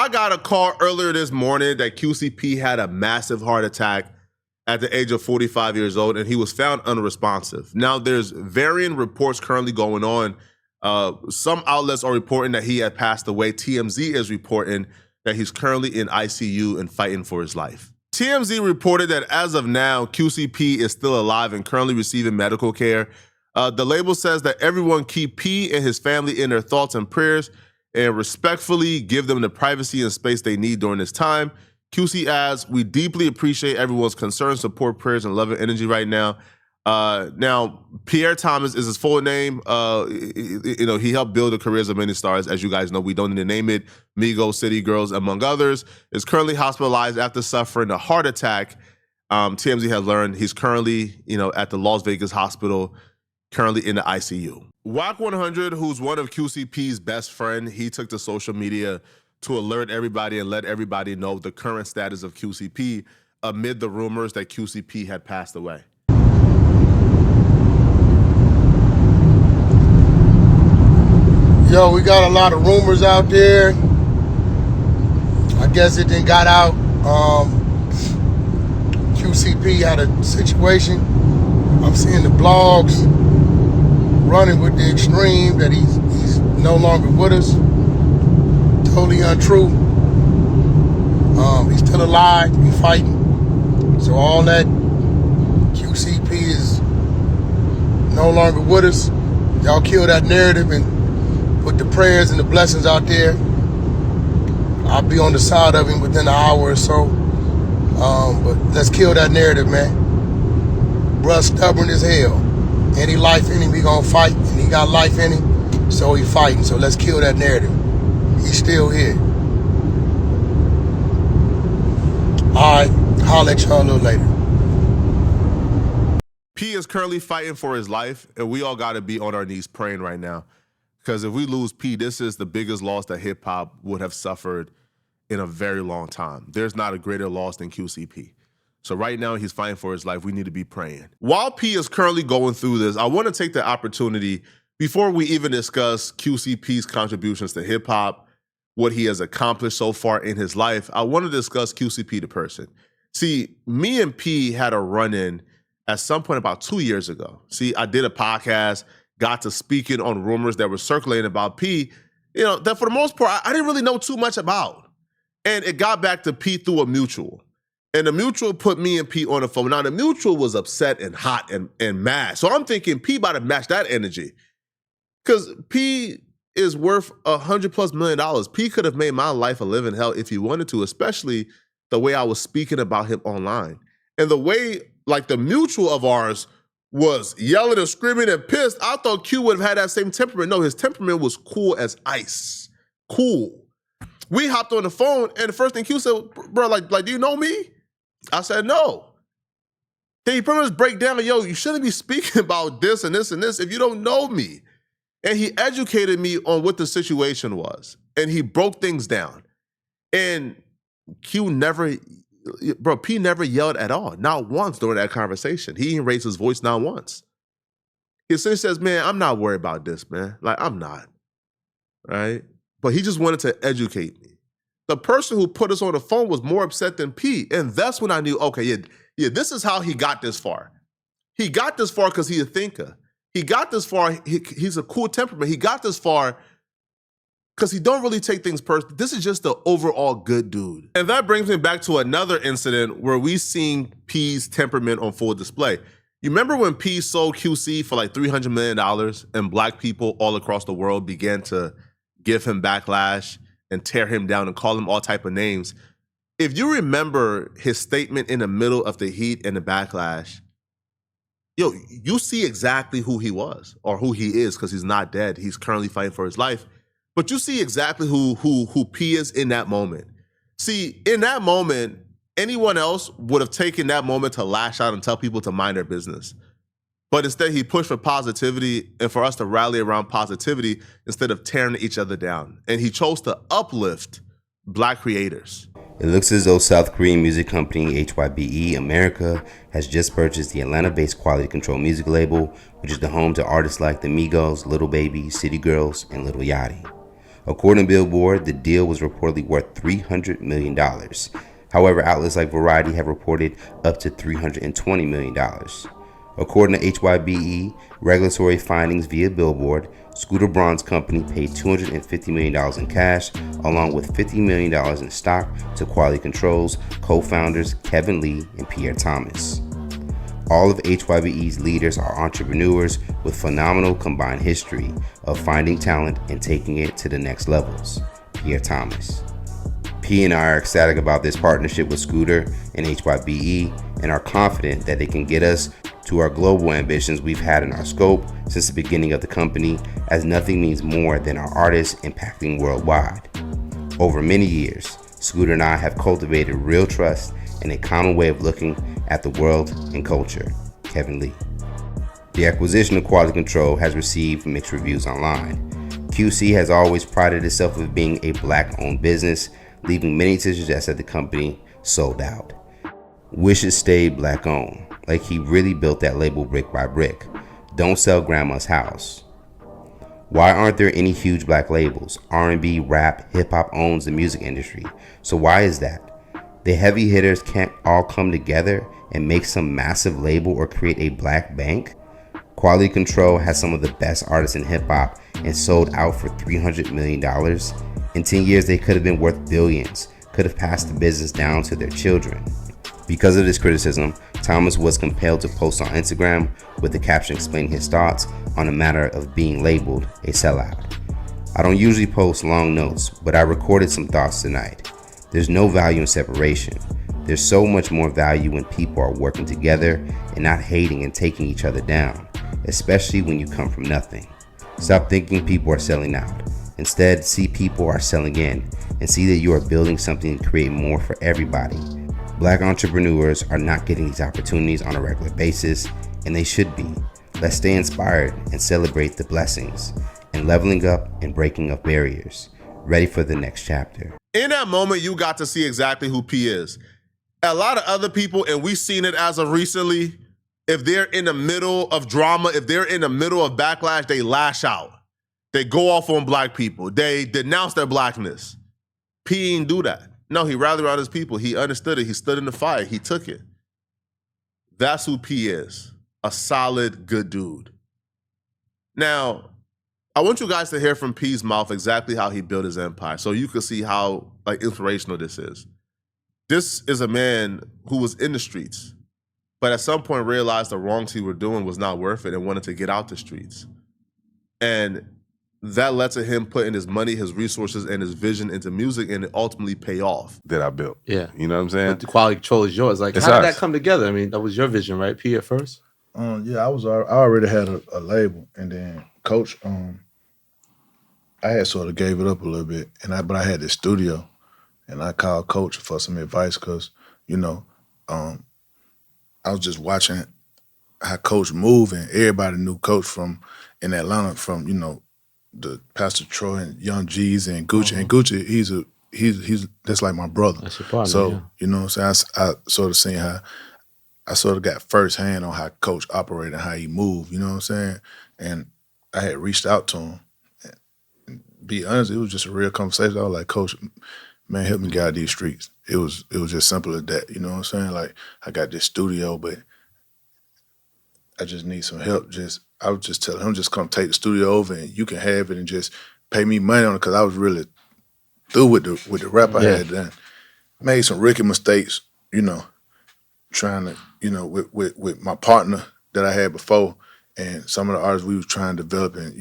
I got a call earlier this morning that QCP had a massive heart attack at the age of 45 years old, and he was found unresponsive. Now, there's varying reports currently going on. Some outlets are reporting that he had passed away. TMZ is reporting that he's currently in ICU and fighting for his life. TMZ reported that as of now, QCP is still alive and currently receiving medical care. The label says that everyone keep P and his family in their thoughts and prayers and respectfully give them the privacy and space they need during this time. QC adds, we deeply appreciate everyone's concern, support, prayers, and love and energy right now. Now, Pierre Thomas is his full name. He helped build the careers of many stars. As you guys know, we don't need to name it. Migos, City Girls, among others, is currently hospitalized after suffering a heart attack. TMZ has learned he's currently, at the Las Vegas hospital, currently in the ICU. Wack 100, who's one of QCP's best friend, he took to social media to alert everybody and let everybody know the current status of QCP amid the rumors that QCP had passed away. Yo, we got a lot of rumors out there. I guess it done got out. QCP had a situation. I'm seeing the blogs running with the extreme that he's no longer with us. Totally untrue. He's still alive. He's fighting. So all that QCP is no longer with us. Y'all kill that narrative and put the prayers and the blessings out there. I'll be on the side of him within an hour or so. But let's kill that narrative, man. Bruh stubborn as hell. Any life in him, he gonna fight. And he got life in him, so he fighting. So let's kill that narrative. He's still here. All right, holler at y'all a little later. P is currently fighting for his life, and we all got to be on our knees praying right now. Because if we lose P, this is the biggest loss that hip-hop would have suffered in a very long time. There's not a greater loss than QCP. So right now, he's fighting for his life. We need to be praying. While P is currently going through this, I want to take the opportunity, before we even discuss QCP's contributions to hip-hop, what he has accomplished so far in his life, I want to discuss QCP the person. See, me and P had a run-in at some point about 2 years ago. See, I did a podcast, got to speaking on rumors that were circulating about P, that for the most part, I didn't really know too much about. And it got back to P through a mutual. And the mutual put me and P on the phone. Now, the mutual was upset and hot and mad. So I'm thinking P about to match that energy. Because P is worth $100+ million. P could have made my life a living hell if he wanted to, especially the way I was speaking about him online. And the way, like, the mutual of ours was yelling and screaming and pissed, I thought Q would have had that same temperament. No, his temperament was cool as ice. Cool. We hopped on the phone, and the first thing Q said, bro, like, do you know me? I said, no. Then he pretty much break down, like, yo, you shouldn't be speaking about this and this and this if you don't know me. And he educated me on what the situation was. And he broke things down. And P never yelled at all. Not once during that conversation. He didn't raise his voice not once. He essentially says, man, I'm not worried about this, man. Like, I'm not. Right? But he just wanted to educate me. The person who put us on the phone was more upset than P. And that's when I knew, okay, yeah, this is how he got this far. He got this far because he's a thinker. He got this far, he's a cool temperament. He got this far because he don't really take things personally. This is just the overall good dude. And that brings me back to another incident where we seen P's temperament on full display. You remember when P sold QC for like $300 million and black people all across the world began to give him backlash and tear him down and call him all type of names? If you remember his statement in the middle of the heat and the backlash, yo, you see exactly who he was or who he is because he's not dead. He's currently fighting for his life. But you see exactly who P is in that moment. See, in that moment, anyone else would have taken that moment to lash out and tell people to mind their business. But instead, he pushed for positivity and for us to rally around positivity instead of tearing each other down. And he chose to uplift black creators. It looks as though South Korean music company HYBE America has just purchased the Atlanta-based Quality Control music label, which is the home to artists like the Migos, Little Baby, City Girls, and Lil Yachty. According to Billboard, the deal was reportedly worth $300 million. However, outlets like Variety have reported up to $320 million. According to HYBE, regulatory findings via Billboard, Scooter Braun's company paid $250 million in cash, along with $50 million in stock to Quality Control's co-founders Kevin Lee and Pierre Thomas. All of HYBE's leaders are entrepreneurs with phenomenal combined history of finding talent and taking it to the next levels. Pierre Thomas. P and I are ecstatic about this partnership with Scooter and HYBE and are confident that they can get us to our global ambitions we've had in our scope since the beginning of the company, as nothing means more than our artists impacting worldwide. Over many years, Scooter and I have cultivated real trust and a common way of looking at the world and culture. Kevin Lee. The acquisition of Quality Control has received mixed reviews online. QC has always prided itself on being a black-owned business, leaving many to suggest that the company sold out. Wish it stayed black-owned, like he really built that label brick by brick. Don't sell grandma's house. Why aren't there any huge black labels? R&B, rap, hip-hop owns the music industry. So why is that? The heavy hitters can't all come together and make some massive label or create a black bank? Quality Control has some of the best artists in hip-hop and sold out for $300 million. In 10 years, they could have been worth billions, could have passed the business down to their children. Because of this criticism, Thomas was compelled to post on Instagram with the caption explaining his thoughts on the matter of being labeled a sellout. I don't usually post long notes, but I recorded some thoughts tonight. There's no value in separation. There's so much more value when people are working together and not hating and taking each other down, especially when you come from nothing. Stop thinking people are selling out. Instead, see people are selling in and see that you are building something to create more for everybody. Black entrepreneurs are not getting these opportunities on a regular basis, and they should be. Let's stay inspired and celebrate the blessings and leveling up and breaking up barriers. Ready for the next chapter. In that moment, you got to see exactly who P is. A lot of other people, and we've seen it as of recently, if they're in the middle of drama, if they're in the middle of backlash, they lash out. They go off on black people. They denounce their blackness. P didn't do that. No, he rallied around his people. He understood it. He stood in the fight. He took it. That's who P is. A solid, good dude. Now, I want you guys to hear from P's mouth exactly how he built his empire so you can see how inspirational this is. This is a man who was in the streets, but at some point realized the wrongs he was doing was not worth it and wanted to get out the streets. And that led to him putting his money, his resources, and his vision into music, and it ultimately pay off. That I built. Yeah. You know what I'm saying? But the Quality Control is yours. Like, It's how did ours. that come together? I mean, that was your vision, right, P, at first? Yeah, I already had a label, and then Coach, I had sort of gave it up a little bit, but I had this studio, and I called Coach for some advice because, I was just watching how Coach moved, and everybody knew Coach in Atlanta from the Pastor Troy and Young G's and Gucci. And Gucci, he's that's like my brother. That's your partner, So yeah. you know what I'm saying. I sort of seen how I sort of got firsthand on how Coach operated and how he moved. You know what I'm saying. And I had reached out to him. And be honest, it was just a real conversation. I was like, Coach, man, help me get out of these streets. It was just simple as that. You know what I'm saying. Like, I got this studio, but I just need some help. I was just telling him, just come take the studio over and you can have it and just pay me money on it because I was really through with the rap I had done. Made some rookie mistakes, trying to, with my partner that I had before and some of the artists we was trying to develop. And,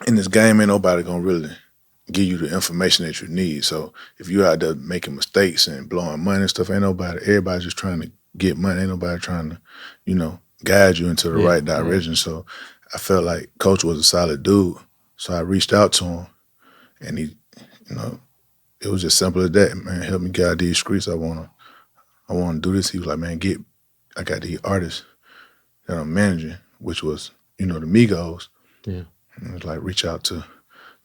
in this game, ain't nobody gonna really give you the information that you need. So if you out there making mistakes and blowing money and stuff, everybody's just trying to get money. Ain't nobody trying to, guide you into the right direction. Yeah. So I felt like Coach was a solid dude. So I reached out to him and he, it was just simple as that, man, help me get out of these streets. I wanna do this. He was like, man, I got these artists that I'm managing, which was, the Migos. Yeah. And it was like, reach out to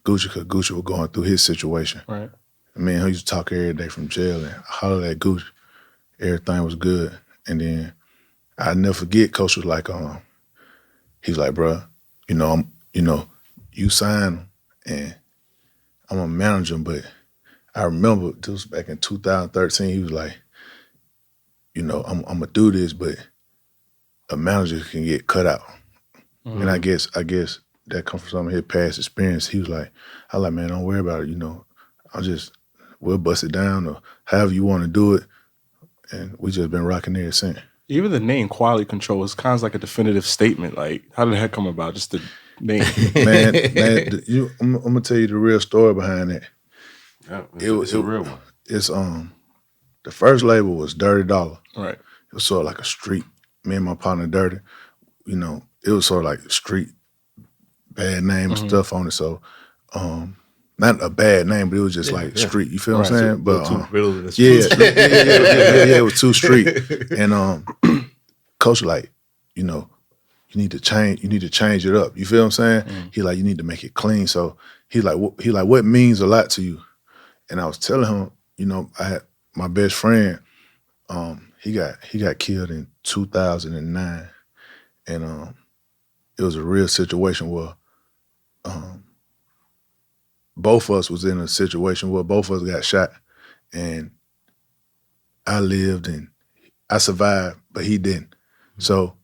Gucci, because Gucci was going through his situation. Right. I mean, he used to talk every day from jail and holler at Gucci. Everything was good. And then I'll never forget, Coach was like, he's like, bro, you sign him and I'm a manager, but I remember this was back in 2013. He was like, you know, I'm gonna do this, but a manager can get cut out. And I guess that comes from some of his past experience. He was like, man, don't worry about it. You know, we'll bust it down or however you want to do it. And we just been rocking there since. Even the name quality control is kind of like a definitive statement. Like, how did that come about? Just the name. man, I'm gonna tell you the real story behind that. Yeah, it's a real one. It's the first label was Dirty Dollar. Right. It was sort of like a street. Me and my partner Dirty, you know, it was sort of like street, bad name and stuff on it. So, not a bad name, but it was just like street. You feel what I'm saying? But it was too street. And coach like, you know, you need to change it up. You feel what I'm saying? He like, you need to make it clean. So he like, what means a lot to you? And I was telling him, you know, I had my best friend. He got killed in 2009, and it was a real situation where both of us was in a situation where both of us got shot, and I lived and I survived, but he didn't. So,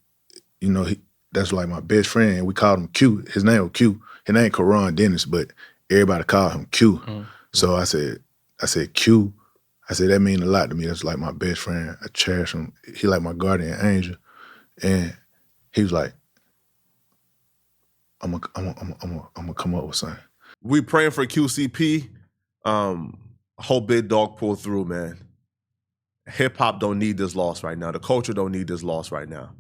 you know, that's like my best friend. We called him Q. His name was Q. His name Karan Dennis, but everybody called him Q. So I said, Q. I said, that mean a lot to me. That's like my best friend. I cherish him. He like my guardian angel. And he was like, I'm gonna come up with something. We praying for QCP. Hope Big Dog pull through, man. Hip hop don't need this loss right now. The culture don't need this loss right now.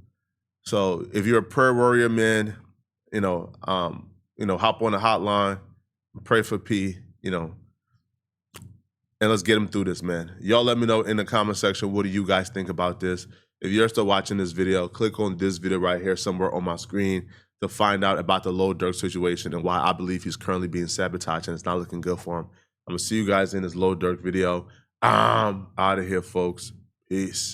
So if you're a prayer warrior, man, hop on the hotline, pray for P, and let's get him through this, man. Y'all let me know in the comment section, what do you guys think about this? If you're still watching this video, click on this video right here somewhere on my screen to find out about the Lil Durk situation and why I believe he's currently being sabotaged and it's not looking good for him. I'm going to see you guys in this Lil Durk video. I'm out of here, folks. Peace.